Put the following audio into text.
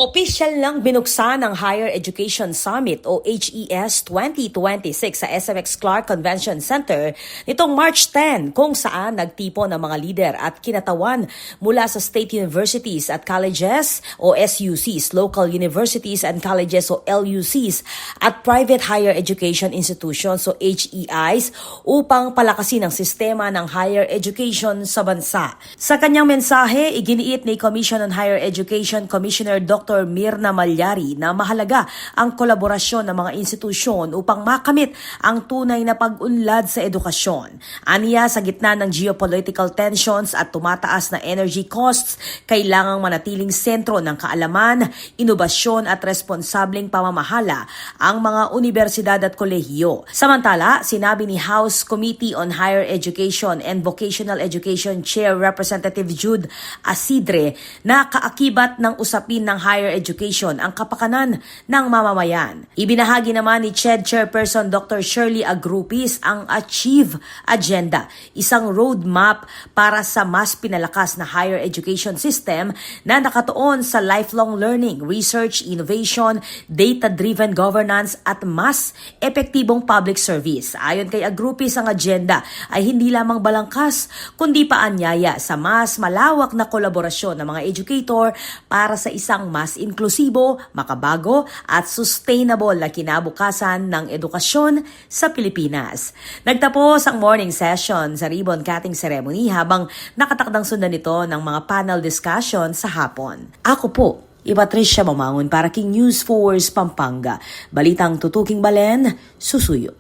Opisyal lang binuksan ang Higher Education Summit o HES 2026 sa SMX Clark Convention Center nitong March 10 kung saan nagtipon ang mga lider at kinatawan mula sa state universities at colleges o SUCs, local universities and colleges o LUCs at private higher education institutions o HEIs upang palakasin ang sistema ng higher education sa bansa. Sa kanyang mensahe, iginiit ni Commission on Higher Education Commissioner Dr. Mirna Malyari na mahalaga ang kolaborasyon ng mga institusyon upang makamit ang tunay na pag-unlad sa edukasyon. Aniya, sa gitna ng geopolitical tensions at tumataas na energy costs, kailangang manatiling sentro ng kaalaman, inobasyon at responsableng pamamahala ang mga universidad at kolehiyo. Samantala, sinabi ni House Committee on Higher Education and Vocational Education Chair Representative Jude Asidre na kaakibat ng usapin ng higher education ang kapakanan ng mamamayan. Ibinahagi naman ni CHED Chairperson Dr. Shirley Agrupis ang Achieve Agenda, isang roadmap para sa mas pinalakas na higher education system na nakatuon sa lifelong learning, research, innovation, data-driven governance at mas epektibong public service. Ayon kay Agrupis, ang agenda ay hindi lamang balangkas kundi paanyaya sa mas malawak na kolaborasyon ng mga educator para sa isang mas inklusibo, makabago at sustainable na kinabukasan ng edukasyon sa Pilipinas. Nagtapos ang morning session sa ribbon cutting ceremony habang nakatakdang sundan ito ng mga panel discussion sa hapon. Ako po, Patricia Mamangon para King News Force Pampanga. Balitang tutuking balen, susuyo.